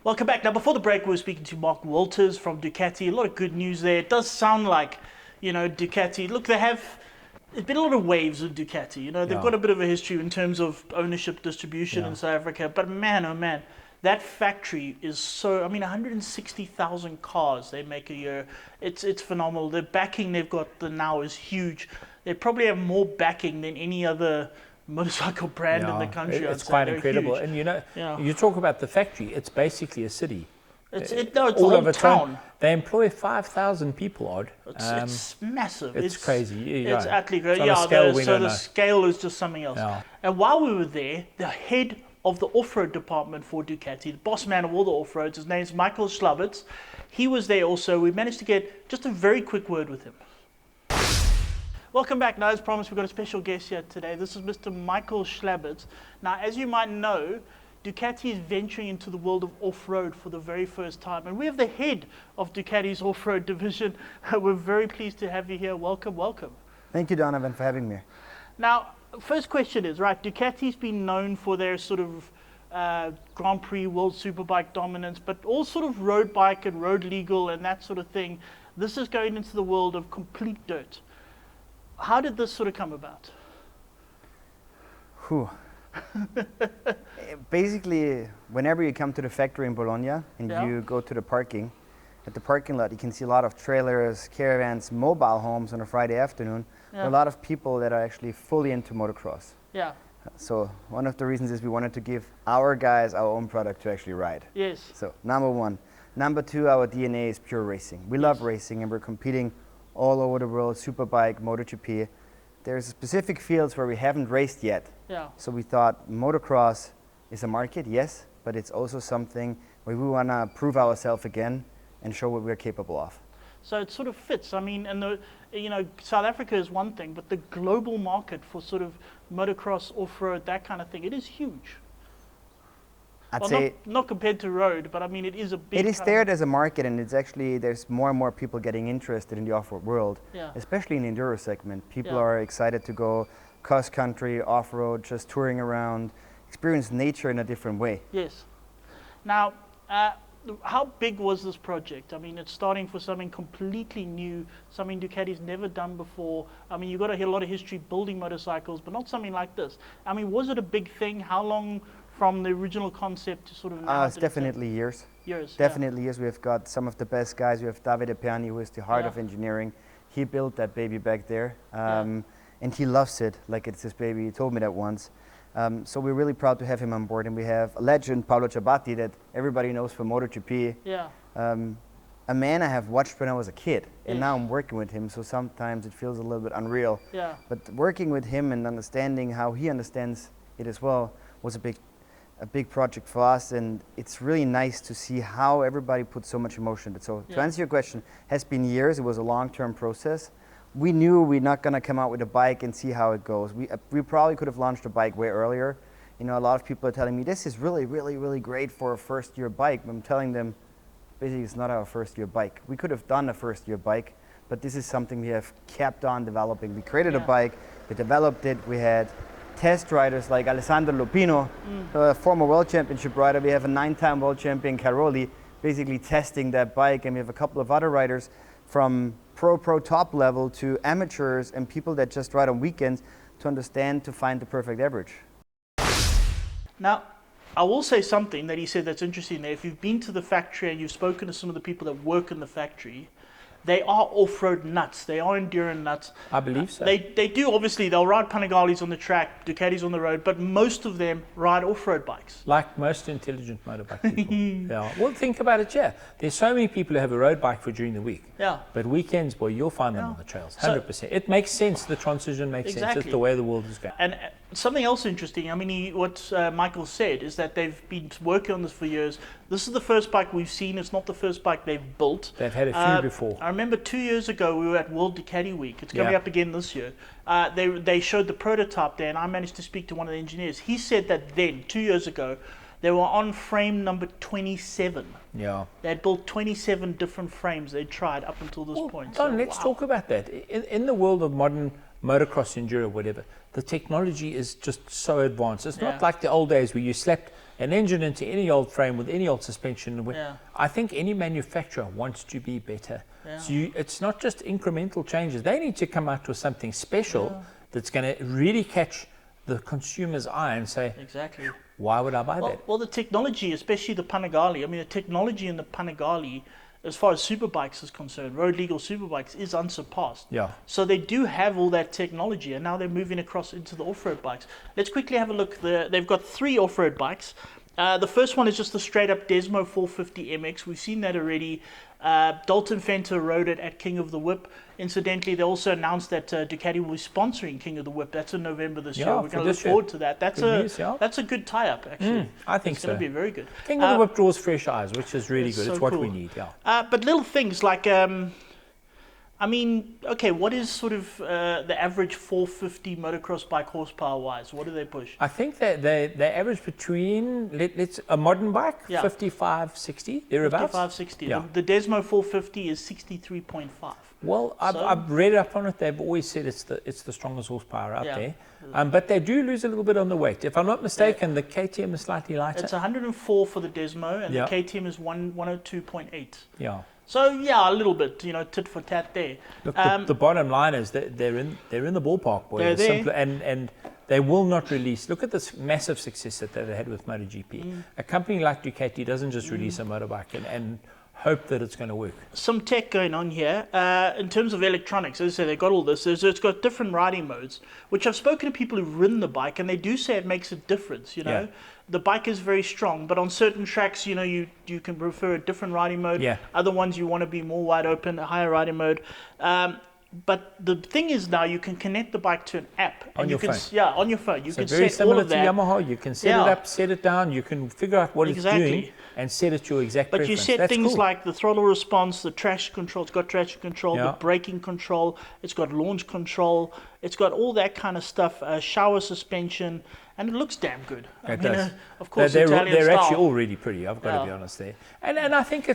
Welcome back. Now, before the break, we were speaking to Mark Walters from Ducati. A lot of good news there. It does sound like, Ducati. Look, there's been a lot of waves with Ducati. They've got a bit of a history in terms of ownership distribution in South Africa. But man, oh man, that factory is 160,000 cars they make a year. It's phenomenal. The backing they've got now is huge. They probably have more backing than any other motorcycle brand in the country. It's quite incredible. Huge. And you talk about the factory, it's basically a city. It's all a over town. They employ 5,000 people odd. It's massive. It's crazy. It's actually great. The scale is just something else. Yeah. And while we were there, the head of the off-road department for Ducati, the boss man of all the off-roads, his name's Michael Schlabitz. He was there also. We managed to get just a very quick word with him. Welcome back. Now, as promised, we've got a special guest here today. This is Mr. Michael Schlabitz. Now, as you might know, Ducati is venturing into the world of off-road for the very first time. And we have the head of Ducati's off-road division. We're very pleased to have you here. Welcome, welcome. Thank you, Donovan, for having me. Now, first question is, Ducati's been known for their sort of Grand Prix World Superbike dominance, but all sort of road bike and road legal and that sort of thing. This is going into the world of complete dirt. How did this sort of come about? Basically, whenever you come to the factory in Bologna and you go to the parking, at the parking lot you can see a lot of trailers, caravans, mobile homes on a Friday afternoon. A lot of people that are actually fully into motocross. Yeah. So one of the reasons is we wanted to give our guys our own product to actually ride. Yes. So number one. Number two, our DNA is pure racing. We love racing and we're competing all over the world, Superbike, MotoGP. There's specific fields where we haven't raced yet. Yeah. So we thought motocross is a market, yes, but it's also something where we want to prove ourselves again and show what we're capable of. So it sort of fits. I mean, and South Africa is one thing, but the global market for sort of motocross, off-road, that kind of thing, it is huge. I'd say not compared to road, but I mean, it is a big. It is there as a market, and it's actually, there's more and more people getting interested in the off-road world, especially in the enduro segment. People are excited to go cross-country, off-road, just touring around, experience nature in a different way. Yes. Now, how big was this project? I mean, it's starting for something completely new, something Ducati's never done before. I mean, you've got a lot of history building motorcycles, but not something like this. I mean, was it a big thing? How long from the original concept to sort of now? It's definitely years. Years. Definitely years. We've got some of the best guys. We have Davide Perni, who is the heart of engineering. He built that baby back there, and he loves it like it's his baby. He told me that once. So we're really proud to have him on board, and we have a legend, Paolo Ciabatti, that everybody knows from MotoGP. Yeah. A man I have watched when I was a kid, and now I'm working with him, so sometimes it feels a little bit unreal. Yeah. But working with him and understanding how he understands it as well was a big project for us, and it's really nice to see how everybody puts so much emotion into it. So to answer your question, has been years. It was a long-term process. We knew we're not going to come out with a bike and see how it goes. We probably could have launched a bike way earlier. A lot of people are telling me this is really, really, really great for a first-year bike. I'm telling them, basically, it's not our first-year bike. We could have done a first-year bike, but this is something we have kept on developing. We created a bike, we developed it, we had test riders like Alessandro Lupino, a former world championship rider. We have a 9-time world champion, Caroli, basically testing that bike, and we have a couple of other riders from pro top level to amateurs and people that just ride on weekends to understand, to find the perfect average. Now, I will say something that he said that's interesting there. If you've been to the factory and you've spoken to some of the people that work in the factory, they are off-road nuts. They are endurance nuts. I believe so. They do, obviously. They'll ride Panigales on the track, Ducatis on the road, but most of them ride off-road bikes. Like most intelligent motorbike people. Well, think about it, There's so many people who have a road bike for during the week. Yeah. But weekends, boy, you'll find them on the trails, 100%. It makes sense. The transition makes sense. It's the way the world is going. And something else interesting, I mean, what Michael said is that they've been working on this for years. This is the first bike we've seen. It's not the first bike they've built. They've had a few before. I remember 2 years ago we were at World Ducati Week. It's coming up again this year. They showed the prototype there, and I managed to speak to one of the engineers. He said that then, 2 years ago, they were on frame number 27. Yeah. They had built 27 different frames they'd tried up until this point. Don, let's talk about that. In the world of modern motocross, enduro, whatever, the technology is just so advanced. It's Yeah. not like the old days where you slapped an engine into any old frame with any old suspension. Yeah. I think any manufacturer wants to be better. Yeah. So it's not just incremental changes. They need to come out with something special that's going to really catch the consumer's eye and say, Exactly. why would I buy that? Well, the technology, especially the Panigale, I mean, the technology in the Panigale, as far as superbikes is concerned, road legal superbikes, is unsurpassed. Yeah. So they do have all that technology, and now they're moving across into the off-road bikes. Let's quickly have a look. They've got 3 off-road bikes. The first one is just the straight-up Desmo450 MX. We've seen that already. Dalton Fenter rode it at King of the Whip. Incidentally, they also announced that Ducati will be sponsoring King of the Whip. That's in November this year. We're going to look forward to that. That's that's a good tie-up, actually. I think it's going to be very good. King of the Whip draws fresh eyes, which is really good. so It's what cool. we need. Yeah. But little things like, I mean, okay, what is sort of the average 450 motocross bike horsepower-wise? What do they push? I think that they average between let's a modern bike 55, 60 thereabouts. 55, 60. Yeah. The Desmo 450 is 63.5. Well, I've read up on it. They've always said it's the strongest horsepower out there. But they do lose a little bit on the weight. If I'm not mistaken, the KTM is slightly lighter. It's 104 for the Desmo, and Yeah. the KTM is 102.8. Yeah. So yeah, a little bit, tit for tat there. Look, the bottom line is that they're in the ballpark, boy. They're It's there. simple, and they will not release. Look at this massive success that they had with MotoGP. A company like Ducati doesn't just release a motorbike and hope that it's going to work. Some tech going on here. In terms of electronics, as I say, they've got all this. It's got different riding modes, which I've spoken to people who've ridden the bike, and they do say it makes a difference, you know. Yeah. The bike is very strong, but on certain tracks, you know, you can prefer a different riding mode. Yeah. Other ones you want to be more wide open, a higher riding mode. But the thing is now you can connect the bike to an app. On and your you can, phone. Yeah, on your phone. You So can very set all similar of to that. Yamaha. You can set Yeah. it up, set it down. You can figure out what it's doing Exactly. and set it to your exact But you preference. set That's things cool. like the throttle response, the traction control. It's got traction control, Yeah. the braking control. It's got launch control. It's got all that kind of stuff. Shower suspension, and it looks damn good. It does. Of course, they're Italian actually style. already pretty. I've got to be honest there. And I think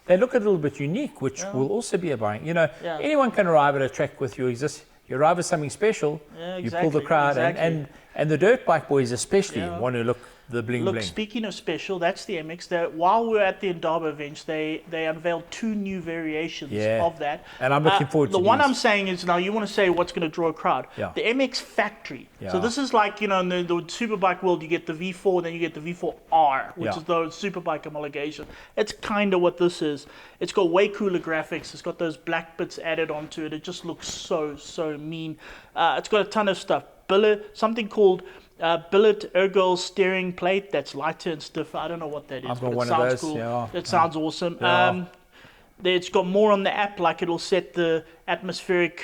they look a little bit unique, which will also be a buying. You know, anyone can arrive at a track with you. You arrive at something special. Yeah, You pull the exactly, crowd, exactly. and the dirt bike boys especially want to look the bling Look, bling. speaking of special, that's the MX. While we were at the Indaba events, they unveiled 2 new variations of that. And I'm looking forward to the one these. I'm saying is, now you want to say what's going to draw a crowd. Yeah. The MX Factory. Yeah. So this is like, you know, in the superbike world, you get the V4, then you get the V4R, which Yeah. is the superbike homologation. It's kind of what this is. It's got way cooler graphics. It's got those black bits added onto it. It just looks so mean. It's got a ton of stuff. Something called billet ergol steering plate that's lighter and stiffer. I don't know what that is. I've got but one it of sounds those, cool. yeah. It sounds awesome. Yeah. It's got more on the app, like it'll set the atmospheric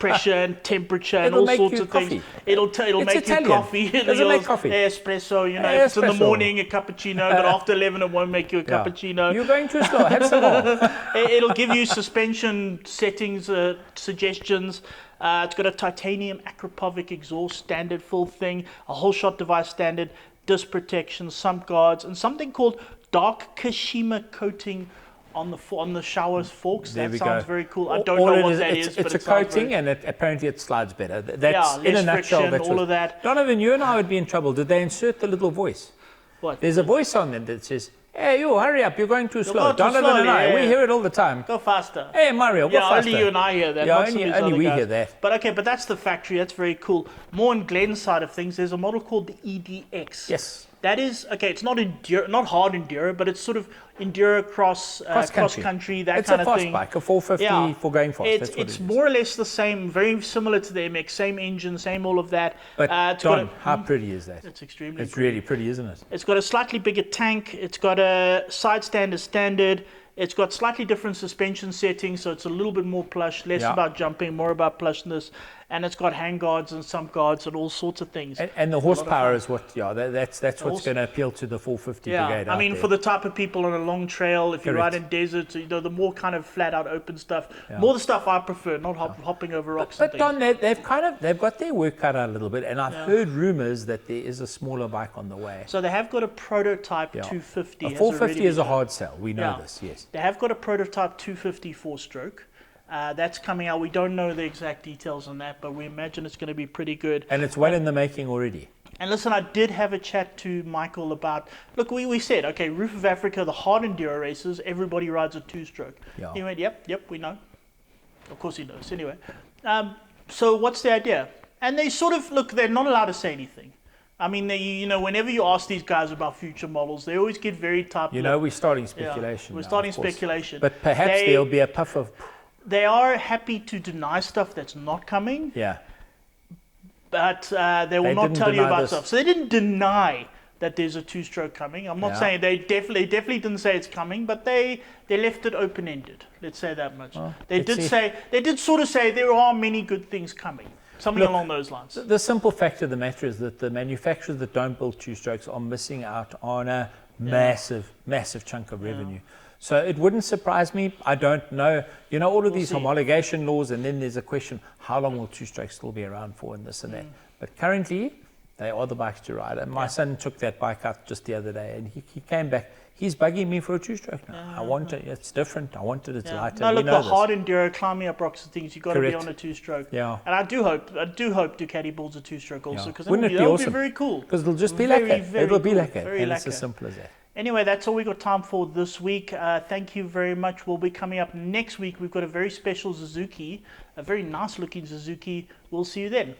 pressure and temperature and It'll all make sorts you of things. coffee. It'll It's make Italian. you coffee. Does it make coffee? Espresso, you know, if it's in the Espresso. morning, a cappuccino, but after 11 it won't make you a cappuccino. You're going too slow. Have some more. It'll give you suspension settings, suggestions. It's got a titanium Akrapovic exhaust standard full thing, a whole shot device standard, disc protection, sump guards, and something called dark Kashima coating on the shower forks. There That we sounds go. very cool. I don't All know it what is, that it's, is, it's but a it sounds coating, very, and apparently it slides better. That's less in a nutshell. friction, That's all what- of that. Donovan, you and I would be in trouble. Did they insert the little voice? What? There's a voice on it that says, "Hey, you, hurry up! You're going too slow." going too Donovan slowly, and I, yeah, we yeah. hear it all the time. Go faster. Hey, Mario, go Yeah, faster. only you and I hear that. Yeah, not some of these only other we guys. hear that. But that's the factory. That's very cool. More on Glenn's side of things, there's a model called the EDX. Yes. That is, it's not not hard enduro, but it's sort of enduro cross country, that It's kind a of fast thing. bike, a 450 for going fast. It's, That's what it's it is. more or less the same, very similar to the MX, same engine, same all of that. But it's got Don, how pretty is that? it's extremely It's pretty. really pretty, isn't it? It's got a slightly bigger tank. It's got a side stand as standard. It's got slightly different suspension settings, so it's a little bit more plush, less about jumping, more about plushness. And it's got hand guards and sump guards and all sorts of things. And the horsepower is what, that's what's going to appeal to the 450 brigade. I mean, out for there. the type of people on a long trail, if you Correct. ride in deserts, the more kind of flat out open stuff, more the stuff I prefer, not hopping over rocks. But and Don, things. they've got their work cut out a little bit, and I've heard rumors that there is a smaller bike on the way. So they have got a prototype 250. A has 450 already is a been- hard sell. We know Yeah. this, yes. They have got a prototype 250 4-stroke. That's coming out. We don't know the exact details on that, but we imagine it's going to be pretty good. And it's well in the making already. And listen, I did have a chat to Michael about, look, we said, okay, Roof of Africa, the hard enduro races, everybody rides a two-stroke. Yeah. He went, yep, we know. Of course he knows, anyway. So what's the idea? And they sort of, look, they're not allowed to say anything. I mean, whenever you ask these guys about future models, they always get very tight-lipped. We're starting speculation. We're now, starting of course. speculation. But perhaps there'll be a puff of... They are happy to deny stuff that's not coming. Yeah. But they will not tell you about stuff. So they didn't deny that there's a two-stroke coming. I'm not saying they definitely didn't say it's coming, but they left it open-ended. Let's say that much. Well, They did sort of say there are many good things coming. Something along those lines. The simple fact of the matter is that the manufacturers that don't build two-strokes are missing out on a massive chunk of revenue. So it wouldn't surprise me. I don't know. All of these homologation laws, and then there's a question, how long will two-strokes still be around for, and this and that. But currently, they are the bikes to ride. And my son took that bike out just the other day, and he came back. He's bugging me for a two-stroke now. I want it. It's different. I want it. It's lighter. No, look, the hard enduro, climbing up rocks and things, you've got to be on a two-stroke. Yeah. And I do hope Ducati builds a two-stroke also, because Wouldn't it be awesome? Be very cool. Because it'll just be like that. It'll be like that. Very And lacquer. it's as simple as that. Anyway, that's all we got time for this week. Thank you very much. We'll be coming up next week. We've got a very special Suzuki, a very nice looking Suzuki. We'll see you then.